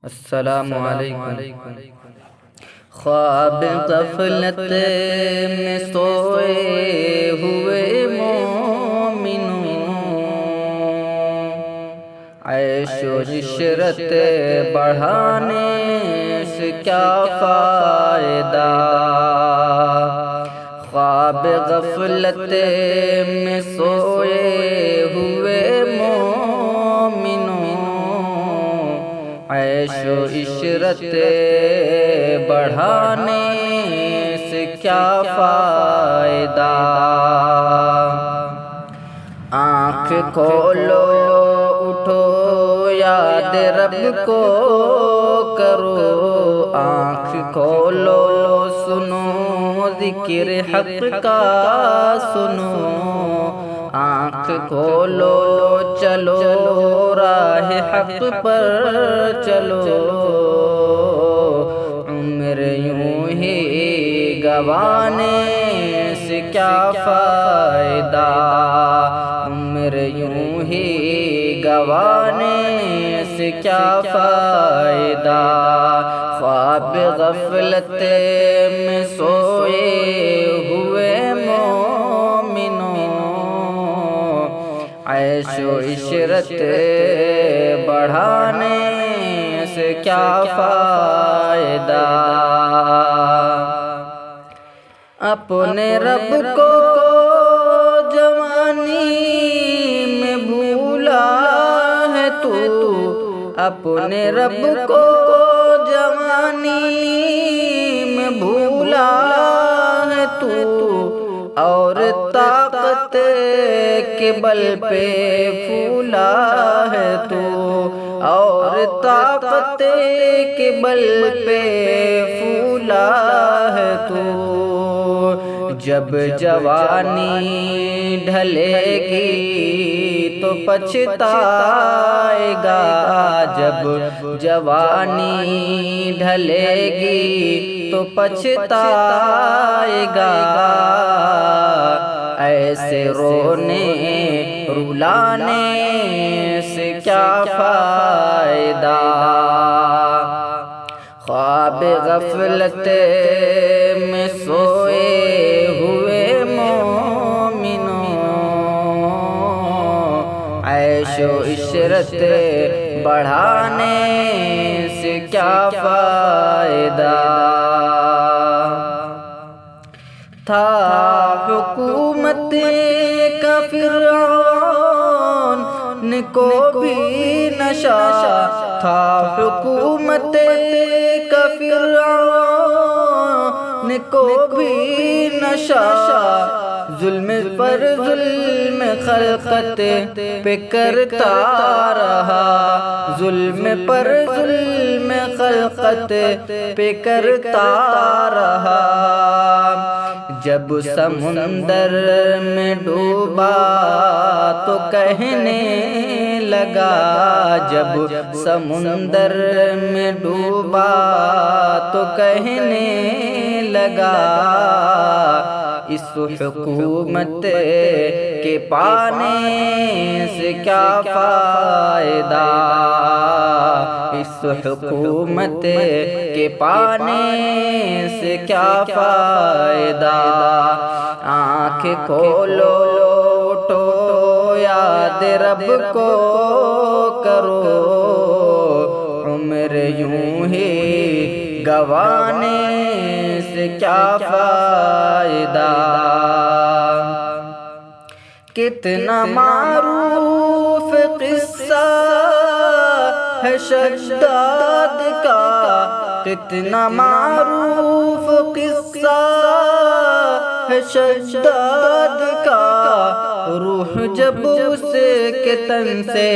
السلام علیکم۔ خواب غفلت میں سوئے ہوئے مومنوں، عیش و عشرت بڑھانے سے کیا فائدہ؟ خواب غفلت میں سوئے ہوئے مومنوں، عیش و عشرت بڑھانے سے کیا فائدہ؟ آنکھ کھولو اٹھو یاد رب کو کرو، آنکھ کھولو سنو ذکر حق کا سنو، آنکھ کھولو چلو راہ حق پر چلو، عمر یوں ہی گنوانے سے کیا فائدہ؟ عمر یوں ہی گنوانے سے کیا فائدہ؟ خواب غفلت میں سوئے ہوئے مومنوں، عیش و عشرت بڑھانے سے کیا فائدہ؟ اپنے رب کو جوانی میں بھولا ہے تو، اپنے رب کو جوانی میں بھولا ہے تو، اور طاقت کے بل پہ پھولا ہے تو، اور طاقت کے بل پہ پھولا ہے تو، جب جوانی ڈھلے گی تو پچھتائے گا، جب جوانی ڈھلے گی تو پچھتائے گا، ایسے رونے رلانے سے کیا فائدہ؟ خواب غفلت میں سوئے ہوئے مومنوں، عیش و عشرت بڑھانے سے کیا فائدہ؟ تھا حکومت کا فرعون کو بھی نشہ، تھا حکومت کا فرعون کو بھی نشہ، ظلم پر ظلم خلقت پہ کرتا رہا، ظلم پر ظلم خلقت پہ کرتا رہا، جب سمندر میں ڈوبا تو کہنے لگا، جب سمندر میں ڈوبا تو کہنے لگا، اس حکومت کے پانے سے کیا فائدہ؟ اس حکومت کے پانے سے کیا فائدہ؟ آنکھ کھولو اٹھو یاد رب کو کرو، عمر یوں ہی گنوانے سے کیا فائدہ؟ کتنا معروف قصہ ہے شداد کا، کتنا معروف قصہ ہے شداد کا، روح جب اس کے تن سے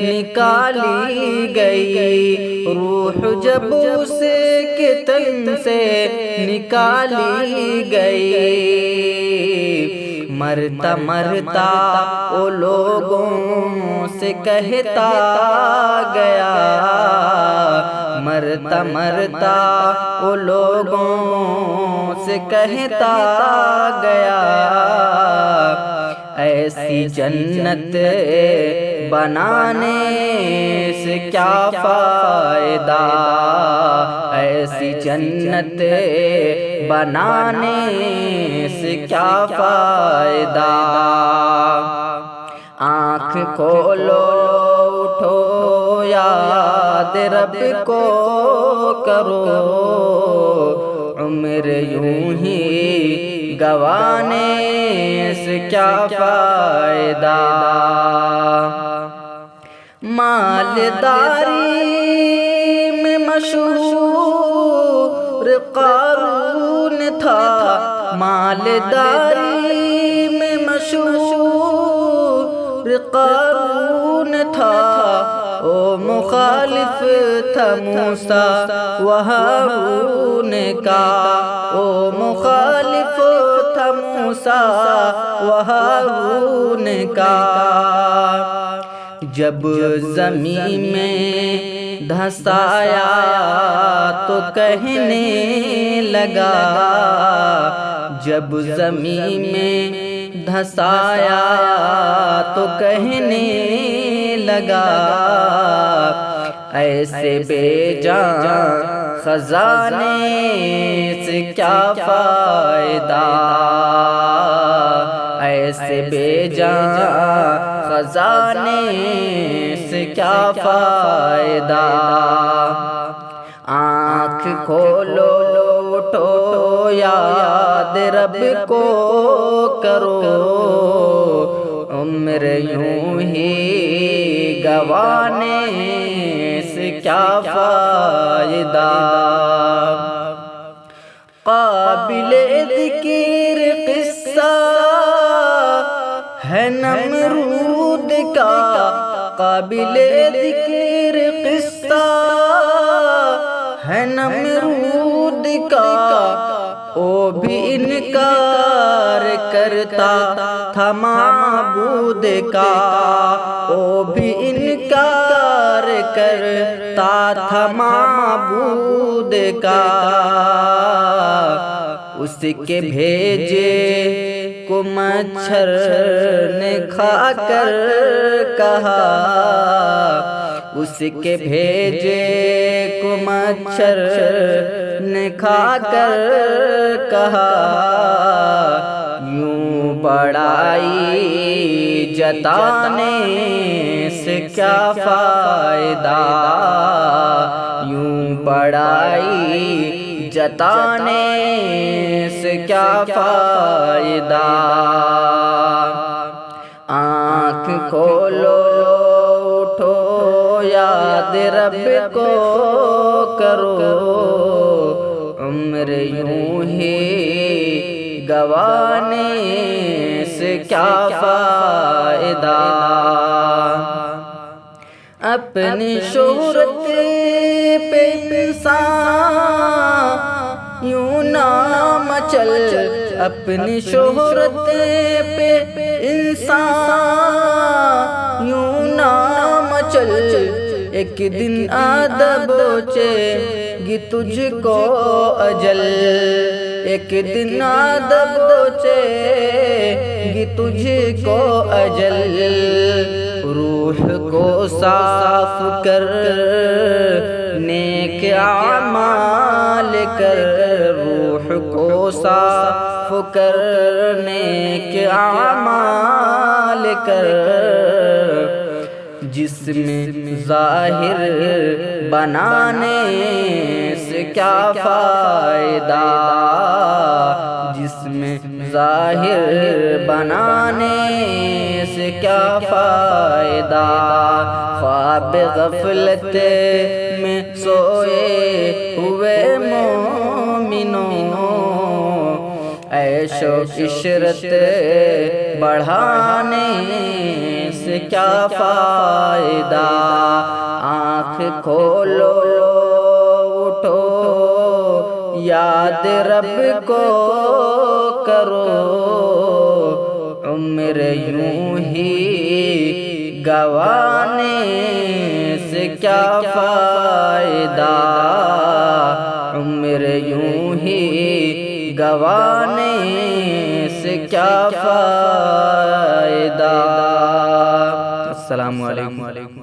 نکالی گئی، روح جب اس کے تن سے نکالی گئی، مرتا مرتا وہ لوگوں سے کہتا گیا، مرتا مرتا وہ لوگوں سے کہتا گیا، ایسی جنت بنانے سے کیا فائدہ، ایسی جنت بنانے سے کیا فائدہ۔ آنکھ کھولو اٹھو یاد رب کو کرو، عمر یوں ہی گوانے سے کیا فائدہ۔ مالداری میں مشہور قارون تھا، مالداری میں مشہور قارون تھا، او مخالف تھا موسیٰ و ہارون کا، او مخالف تھا موسیٰ و ہارون کا۔ جب زمین میں دھسایا تو کہنے لگا، جب زمین میں دھسایا تو کہنے لگا، ایسے بے جان خزانے سے کیا فائدہ، ایسے بے جان خزانے سے کیا فائدہ۔ آنکھ کھولو اٹھو یاد رب کو کرو، عمر یوں ہی گوانے سے کیا فائدہ۔ قابل ذکر قصہ ہے نمرود کا، قابل ذکر قصہ ہے نمرود کا، وہ بھی انکار کرتا تھا معبود کا، وہ بھی انکار کرتا تھا معبود کا۔ اس کے بھیجے کو مچھر نے کھا کر کہا، اس کے بھیجے کو مچھر نے کھا کر کہا، یوں بڑائی جتانے سے کیا فائدہ، یوں بڑائی جتانے سے کیا فائدہ۔ آنکھ کھولو اٹھو یاد رب کو کرو، عمر یوں ہی گوانے سے کیا فائدہ۔ اپنی شہرت پہ انسان یوں نہ مچل، اپنی شہرت پہ انسان یوں نہ مچل، ایک دن دبوچے گی تجھ کو اجل، ایک دن دبوچے گی تجھ کو اجل۔ روح کو صاف کر نیک اعمال کر، روح کو صاف کر نیک اعمال کر، جسم ظاہر بنانے سے کیا فائدہ، جسم ظاہر بنانے سے کیا فائدہ۔ خواب غفلت میں سوئے ہوئے مومنوں، عیش و عشرت بڑھانے سے کیا فائدہ۔ آنکھ کھولو اٹھو یاد رب کو کرو، عمر یوں ہی گوانے سے کیا فائدہ، عمر یوں ہی گوانے سے کیا فائدہ۔ السلام علیکم.